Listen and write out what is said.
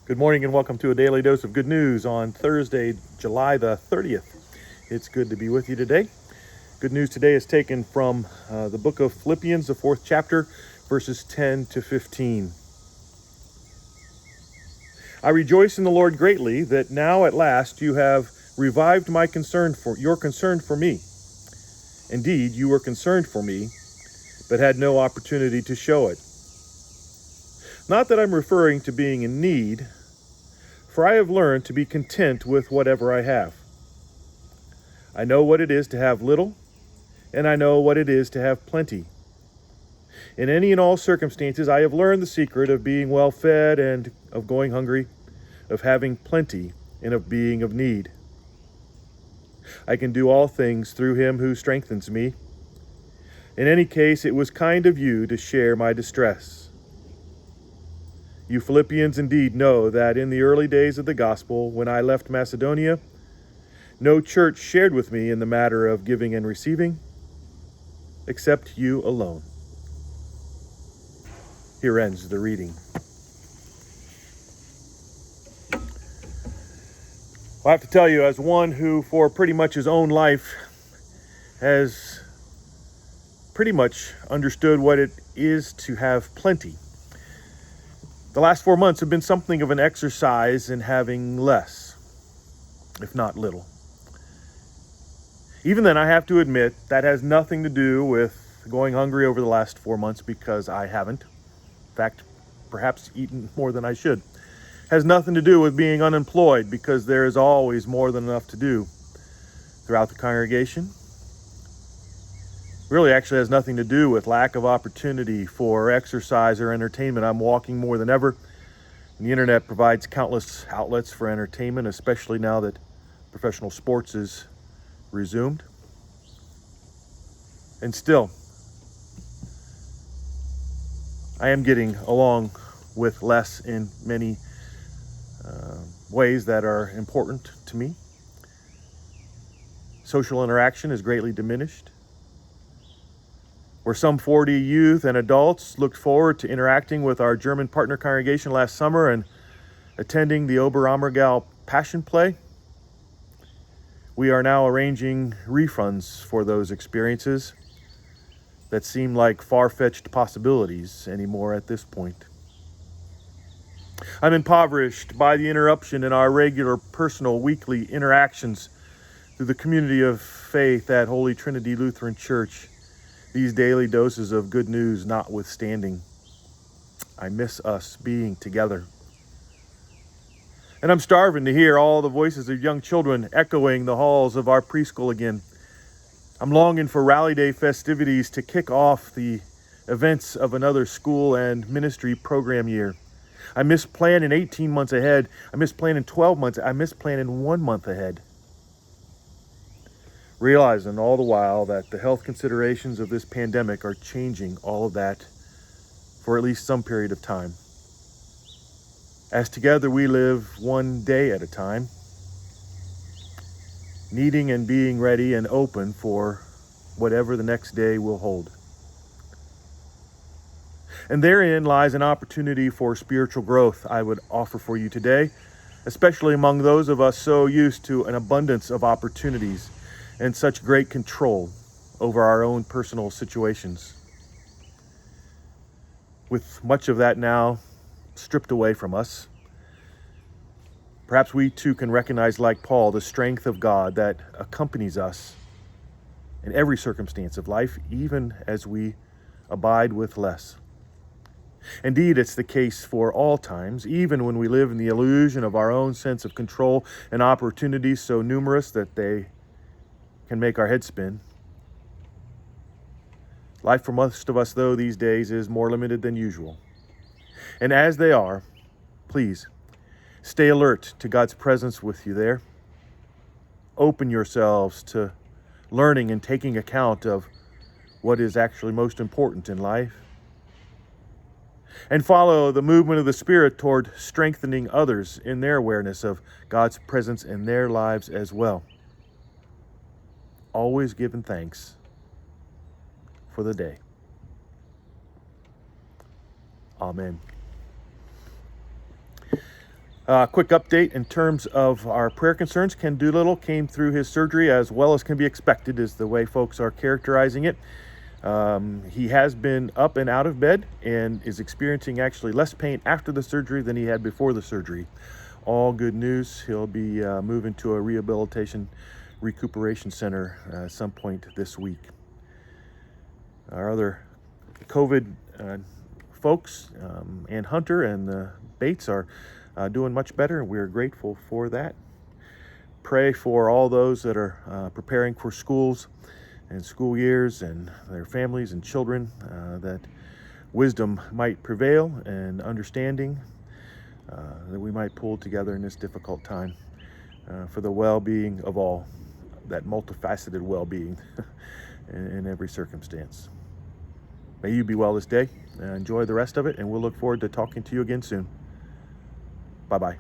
Good morning and welcome to a daily dose of good news on Thursday, July the 30th. It's good to be with you today. Good news today is taken from the book of Philippians, the 4th chapter, verses 10 to 15. I rejoice in the Lord greatly that now at last you have revived my concern for your concern for me. Indeed, you were concerned for me, but had no opportunity to show it. Not that I'm referring to being in need, for I have learned to be content with whatever I have. I know what it is to have little, and I know what it is to have plenty. In any and all circumstances, I have learned the secret of being well fed and of going hungry, of having plenty and of being of need. I can do all things through him who strengthens me. In any case, it was kind of you to share my distress. You Philippians indeed know that in the early days of the gospel, when I left Macedonia, no church shared with me in the matter of giving and receiving, except you alone. Here ends the reading. Well, I have to tell you, as one who for pretty much his own life has pretty much understood what it is to have plenty, the last 4 months have been something of an exercise in having less, if not little. Even then, I have to admit that has nothing to do with going hungry over the last 4 months, because I haven't. In fact, perhaps eaten more than I should. Has nothing to do with being unemployed, because there is always more than enough to do throughout the congregation. Really actually has nothing to do with lack of opportunity for exercise or entertainment. I'm walking more than ever, and the internet provides countless outlets for entertainment, especially now that professional sports is resumed. And still, I am getting along with less in many ways that are important to me. Social interaction is greatly diminished. Where some 40 youth and adults looked forward to interacting with our German partner congregation last summer and attending the Oberammergau Passion Play, we are now arranging refunds for those experiences that seem like far-fetched possibilities anymore at this point. I'm impoverished by the interruption in our regular personal weekly interactions through the community of faith at Holy Trinity Lutheran Church, these daily doses of good news notwithstanding. I miss us being together. And I'm starving to hear all the voices of young children echoing the halls of our preschool again. I'm longing for Rally Day festivities to kick off the events of another school and ministry program year. I miss planning 18 months ahead. I miss planning 12 months. I miss planning 1 month ahead. Realizing all the while that the health considerations of this pandemic are changing all of that for at least some period of time. As together we live one day at a time, needing and being ready and open for whatever the next day will hold. And therein lies an opportunity for spiritual growth I would offer for you today, especially among those of us so used to an abundance of opportunities and such great control over our own personal situations. With much of that now stripped away from us, perhaps we too can recognize, like Paul, the strength of God that accompanies us in every circumstance of life, even as we abide with less. Indeed, it's the case for all times, even when we live in the illusion of our own sense of control and opportunities so numerous that they can make our head spin. Life for most of us, though, these days is more limited than usual. And as they are, please stay alert to God's presence with you there. Open yourselves to learning and taking account of what is actually most important in life. And follow the movement of the Spirit toward strengthening others in their awareness of God's presence in their lives as well. Always giving thanks for the day. Amen. Quick update in terms of our prayer concerns. Ken Doolittle came through his surgery as well as can be expected, is the way folks are characterizing it. He has been up and out of bed and is experiencing actually less pain after the surgery than he had before the surgery. All good news. He'll be moving to a rehabilitation recuperation center at some point this week. Our other COVID folks, and Hunter and the Bates are doing much better, and we're grateful for that. Pray for all those that are preparing for schools and school years and their families and children, that wisdom might prevail and understanding, that we might pull together in this difficult time for the well-being of all, that multifaceted well-being in every circumstance. May you be well this day. Enjoy the rest of it, and we'll look forward to talking to you again soon. Bye-bye.